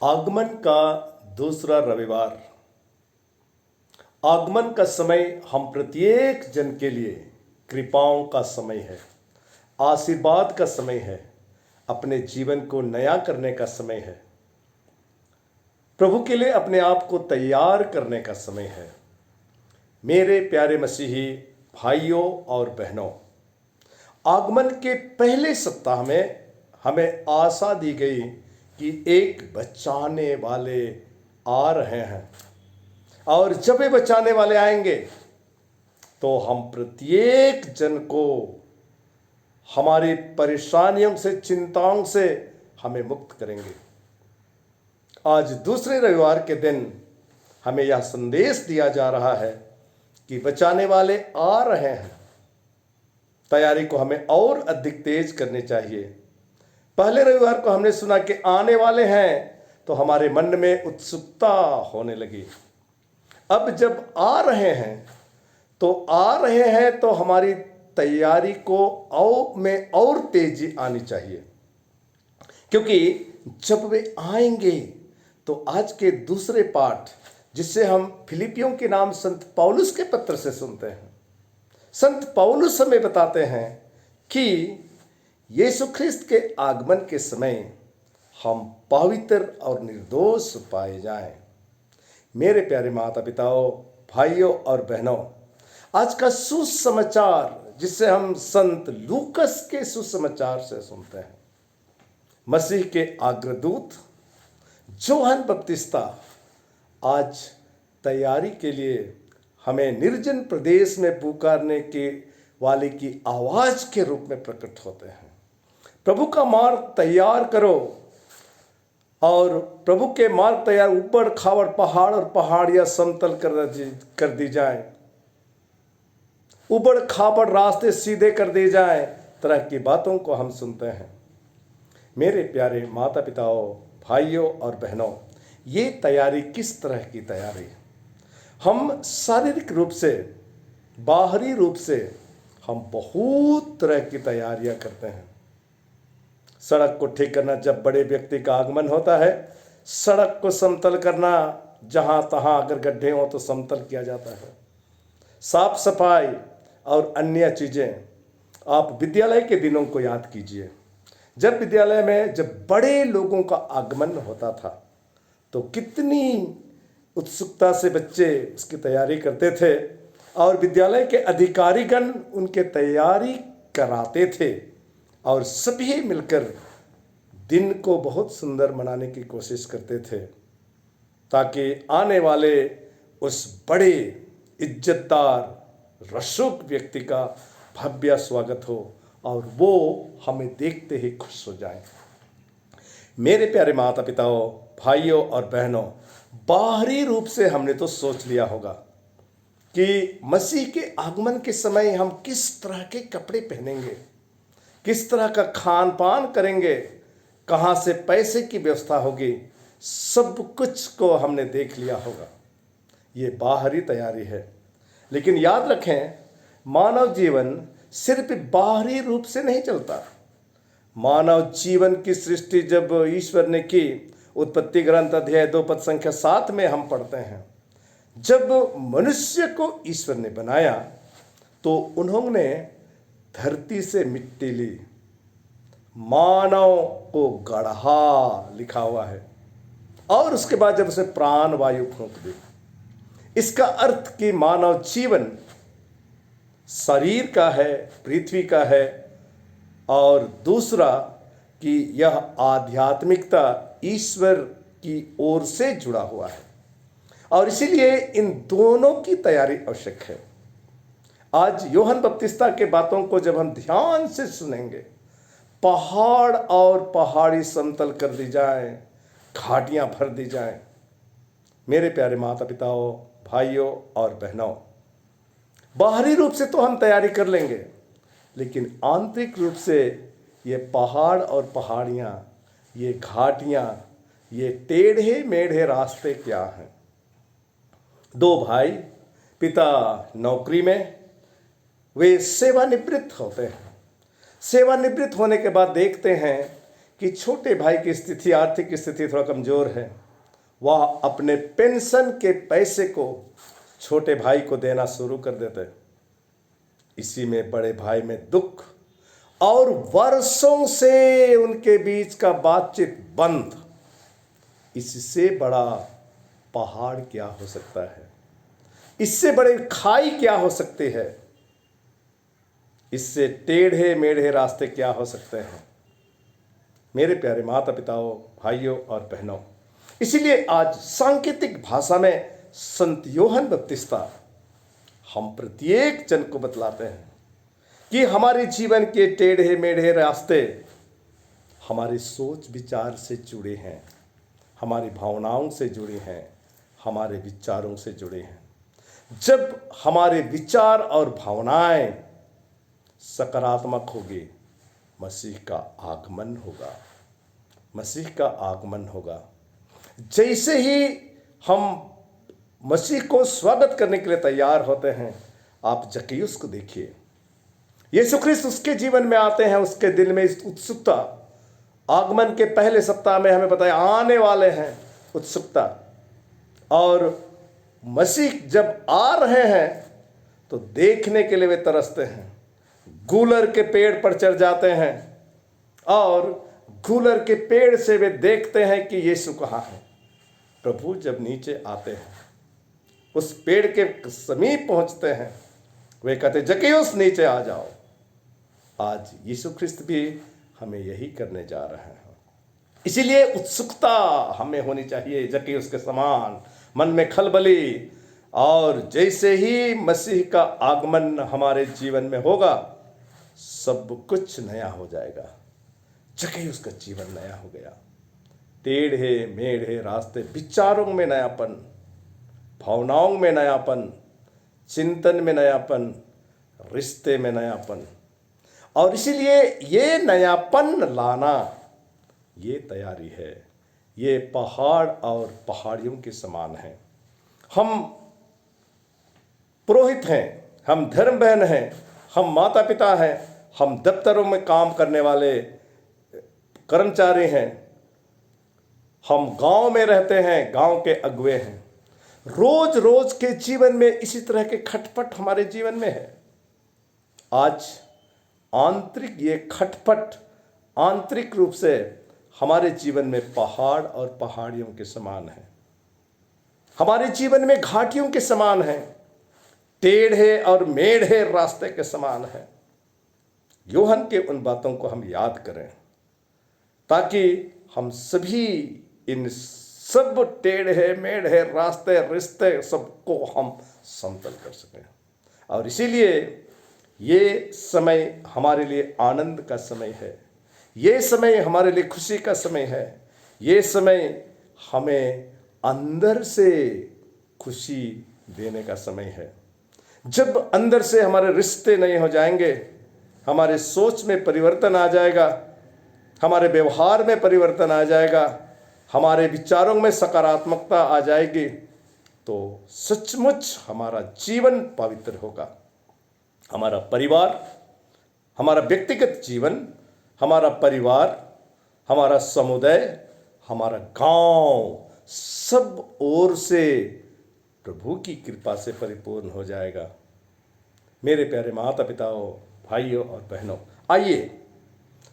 आगमन का दूसरा रविवार। आगमन का समय हम प्रत्येक जन के लिए कृपाओं का समय है, आशीर्वाद का समय है, अपने जीवन को नया करने का समय है, प्रभु के लिए अपने आप को तैयार करने का समय है। मेरे प्यारे मसीही भाइयों और बहनों, आगमन के पहले सप्ताह में हमें आशा दी गई कि एक बचाने वाले आ रहे हैं, और जब वे बचाने वाले आएंगे तो हम प्रत्येक जन को हमारी परेशानियों से, चिंताओं से हमें मुक्त करेंगे। आज दूसरे रविवार के दिन हमें यह संदेश दिया जा रहा है कि बचाने वाले आ रहे हैं। तैयारी को हमें और अधिक तेज करनी चाहिए। पहले रविवार को हमने सुना कि आने वाले हैं, तो हमारे मन में उत्सुकता होने लगी। अब जब आ रहे हैं तो हमारी तैयारी को में और तेजी आनी चाहिए, क्योंकि जब वे आएंगे तो आज के दूसरे पाठ, जिसे हम फिलिपियों के नाम संत पौलुस के पत्र से सुनते हैं, संत पौलुस हमें बताते हैं कि यीशु ख्रिस्त के आगमन के समय हम पवित्र और निर्दोष पाए जाएं। मेरे प्यारे माता पिताओं, भाइयों और बहनों, आज का सुसमाचार जिसे हम संत लूकस के सुसमाचार से सुनते हैं, मसीह के अग्रदूत यूहन्ना बपतिस्ता आज तैयारी के लिए हमें निर्जन प्रदेश में पुकारने के वाले की आवाज के रूप में प्रकट होते हैं। प्रभु का मार्ग तैयार करो, और प्रभु के मार्ग तैयार, ऊपर खावर पहाड़ और पहाड़ियां समतल कर दी जाए, ऊबड़ खाबड़ रास्ते सीधे कर दिए जाए, तरह की बातों को हम सुनते हैं। मेरे प्यारे माता पिताओं, भाइयों और बहनों, ये तैयारी किस तरह की तैयारी? हम शारीरिक रूप से, बाहरी रूप से हम बहुत तरह की तैयारियां करते हैं। सड़क को ठीक करना, जब बड़े व्यक्ति का आगमन होता है, सड़क को समतल करना, जहां तहां अगर गड्ढे हो तो समतल किया जाता है। साफ सफाई और अन्य चीजें। आप विद्यालय के दिनों को याद कीजिए, जब विद्यालय में जब बड़े लोगों का आगमन होता था तो कितनी उत्सुकता से बच्चे उसकी तैयारी करते थे, और विद्यालय के अधिकारीगण उनके तैयारी कराते थे, और सभी मिलकर दिन को बहुत सुंदर मनाने की कोशिश करते थे, ताकि आने वाले उस बड़े इज्जतदार रसूख व्यक्ति का भव्य स्वागत हो और वो हमें देखते ही खुश हो जाए। मेरे प्यारे माता पिताओं, भाइयों और बहनों, बाहरी रूप से हमने तो सोच लिया होगा कि मसीह के आगमन के समय हम किस तरह के कपड़े पहनेंगे, किस तरह का खान पान करेंगे, कहाँ से पैसे की व्यवस्था होगी, सब कुछ को हमने देख लिया होगा। ये बाहरी तैयारी है। लेकिन याद रखें, मानव जीवन सिर्फ बाहरी रूप से नहीं चलता। मानव जीवन की सृष्टि जब ईश्वर ने की, उत्पत्ति ग्रंथ अध्याय 2 पद संख्या 7 में हम पढ़ते हैं, जब मनुष्य को ईश्वर ने बनाया तो उन्होंने धरती से मिट्टी ली, मानव को गढ़ा, लिखा हुआ है, और उसके बाद जब उसे प्राण वायु फूंक दी। इसका अर्थ कि मानव जीवन शरीर का है, पृथ्वी का है, और दूसरा कि यह आध्यात्मिकता ईश्वर की ओर से जुड़ा हुआ है, और इसीलिए इन दोनों की तैयारी आवश्यक है। आज यूहन्ना बपतिस्ता के बातों को जब हम ध्यान से सुनेंगे, पहाड़ और पहाड़ी समतल कर दी जाए, घाटियां भर दी जाए। मेरे प्यारे माता पिताओं, भाइयों और बहनों, बाहरी रूप से तो हम तैयारी कर लेंगे, लेकिन आंतरिक रूप से ये पहाड़ और पहाड़ियां, ये घाटियां, ये टेढ़े मेढ़े रास्ते क्या हैं? 2 भाई, पिता नौकरी में, वे सेवानिवृत्त होते हैं। सेवानिवृत्त होने के बाद देखते हैं कि छोटे भाई की स्थिति, आर्थिक स्थिति थोड़ा कमज़ोर है, वह अपने पेंशन के पैसे को छोटे भाई को देना शुरू कर देते। इसी में बड़े भाई में दुख और वर्षों से उनके बीच का बातचीत बंद। इससे बड़ा पहाड़ क्या हो सकता है? इससे बड़े खाई क्या हो सकती है? इससे टेढ़े मेढ़े रास्ते क्या हो सकते हैं? मेरे प्यारे माता पिताओं, भाइयों और बहनों, इसीलिए आज सांकेतिक भाषा में संत यूहन्ना बपतिस्ता हम प्रत्येक जन को बतलाते हैं कि हमारे जीवन के टेढ़े मेढ़े रास्ते हमारे सोच विचार से जुड़े हैं, हमारी भावनाओं से जुड़े हैं, हमारे विचारों से जुड़े हैं। जब हमारे विचार और भावनाएं सकारात्मक होगी, मसीह का आगमन होगा, मसीह का आगमन होगा। जैसे ही हम मसीह को स्वागत करने के लिए तैयार होते हैं, आप जक्कैयुस को देखिए। यीशु ख्रिस्त उसके जीवन में आते हैं, उसके दिल में इस उत्सुकता, आगमन के पहले सप्ताह में हमें बताया आने वाले हैं उत्सुकता। और मसीह जब आ रहे हैं तो देखने के लिए वे तरसते हैं, गूलर के पेड़ पर चढ़ जाते हैं और गूलर के पेड़ से वे देखते हैं कि यीशु कहाँ है। प्रभु जब नीचे आते हैं, उस पेड़ के समीप पहुंचते हैं, वे कहते जक्कैयुस नीचे आ जाओ। आज यीशु ख्रिस्त भी हमें यही करने जा रहे हैं। इसीलिए उत्सुकता हमें होनी चाहिए जक्कैयुस के समान, मन में खलबली। और जैसे ही मसीह का आगमन हमारे जीवन में होगा, सब कुछ नया हो जाएगा। जक्कैयुस का जीवन नया हो गया। टेढ़े मेढ़े रास्ते, विचारों में नयापन, भावनाओं में नयापन, चिंतन में नयापन, रिश्ते में नयापन। और इसीलिए ये नयापन लाना, ये तैयारी है। ये पहाड़ और पहाड़ियों के समान है। हम पुरोहित हैं, हम धर्म बहन हैं, हम माता पिता हैं, हम दफ्तरों में काम करने वाले कर्मचारी हैं, हम गांव में रहते हैं, गांव के अगुवे हैं। रोज रोज के जीवन में इसी तरह के खटपट हमारे जीवन में है। आज आंतरिक ये खटपट आंतरिक रूप से हमारे जीवन में पहाड़ और पहाड़ियों के समान है, हमारे जीवन में घाटियों के समान है, टेढ़े और मेढ़े रास्ते के समान है। यूहन्ना के उन बातों को हम याद करें ताकि हम सभी इन सब टेढ़े मेढ़े रास्ते, रिश्ते सबको हम समतल कर सकें। और इसीलिए ये समय हमारे लिए आनंद का समय है, ये समय हमारे लिए खुशी का समय है, ये समय हमें अंदर से खुशी देने का समय है। जब अंदर से हमारे रिश्ते नहीं हो जाएंगे, हमारे सोच में परिवर्तन आ जाएगा, हमारे व्यवहार में परिवर्तन आ जाएगा, हमारे विचारों में सकारात्मकता आ जाएगी, तो सचमुच हमारा जीवन पवित्र होगा। हमारा परिवार, हमारा व्यक्तिगत जीवन, हमारा परिवार, हमारा समुदाय, हमारा गांव, सब ओर से प्रभु की कृपा से परिपूर्ण हो जाएगा। मेरे प्यारे माता पिताओं, भाइयों और बहनों, आइए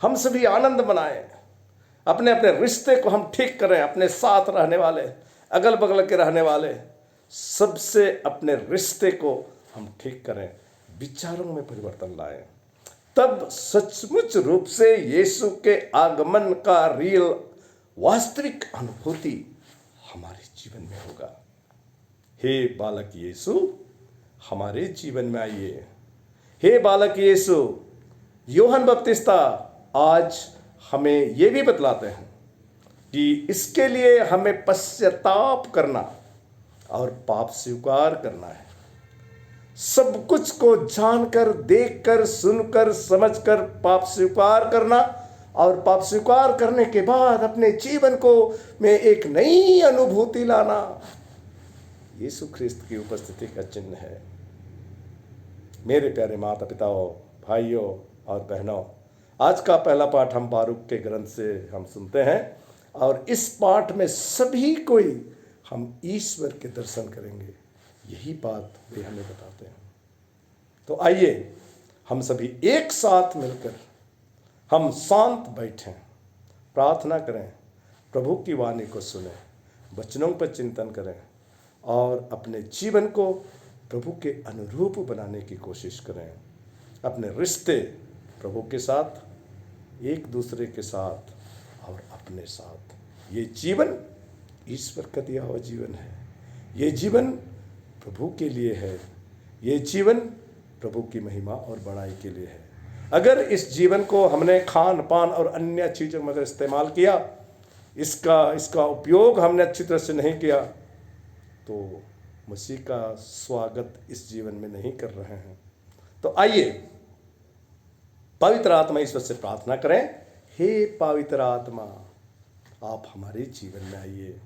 हम सभी आनंद मनाएं, अपने अपने रिश्ते को हम ठीक करें, अपने साथ रहने वाले, अगल बगल के रहने वाले सबसे अपने रिश्ते को हम ठीक करें, विचारों में परिवर्तन लाएं। तब सचमुच रूप से यीशु के आगमन का रियल वास्तविक अनुभूति हमारे जीवन में होगा। हे बालक यीशु, हमारे जीवन में आइए। हे बालक यीशु, यूहन्ना बपतिस्ता आज हमें ये भी बतलाते हैं कि इसके लिए हमें पश्चाताप करना और पाप स्वीकार करना है। सब कुछ को जानकर, देखकर, सुनकर, समझकर पाप स्वीकार करना, और पाप स्वीकार करने के बाद अपने जीवन को में एक नई अनुभूति लाना, यीशु ख्रिस्त की उपस्थिति का चिन्ह है। मेरे प्यारे माता पिताओं, भाइयों और बहनों, आज का पहला पाठ हम बारूक के ग्रंथ से हम सुनते हैं और इस पाठ में सभी कोई हम ईश्वर के दर्शन करेंगे, यही बात वे हमें बताते हैं। तो आइए हम सभी एक साथ मिलकर हम शांत बैठें, प्रार्थना करें, प्रभु की वाणी को सुनें, वचनों पर चिंतन करें और अपने जीवन को प्रभु के अनुरूप बनाने की कोशिश करें। अपने रिश्ते प्रभु के साथ, एक दूसरे के साथ और अपने साथ। ये जीवन ईश्वर का दिया हुआ जीवन है। ये जीवन प्रभु के लिए है। ये जीवन प्रभु की महिमा और बड़ाई के लिए है। अगर इस जीवन को हमने खान पान और अन्य चीज़ों में अगर इस्तेमाल किया, इसका उपयोग हमने अच्छी तरह से नहीं किया, तो मसीह का स्वागत इस जीवन में नहीं कर रहे हैं। तो आइए पवित्र आत्मा ईश्वर से प्रार्थना करें, हे पवित्र आत्मा, आप हमारे जीवन में आइए,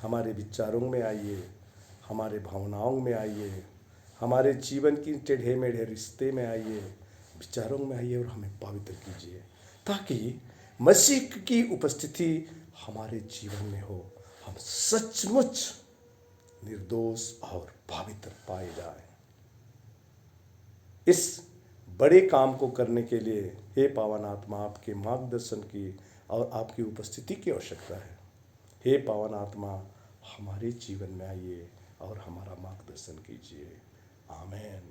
हमारे विचारों में आइए, हमारे भावनाओं में आइए, हमारे जीवन की टेढ़े मेढ़े रिश्ते में आइए, विचारों में आइए और हमें पवित्र कीजिए, ताकि मसीह की उपस्थिति हमारे जीवन में हो, हम सचमुच निर्दोष और पवित्र पाए जाएं। इस बड़े काम को करने के लिए हे पावन आत्मा, आपके मार्गदर्शन की और आपकी उपस्थिति की आवश्यकता है। हे पावन आत्मा, हमारे जीवन में आइए और हमारा मार्गदर्शन कीजिए। आमीन।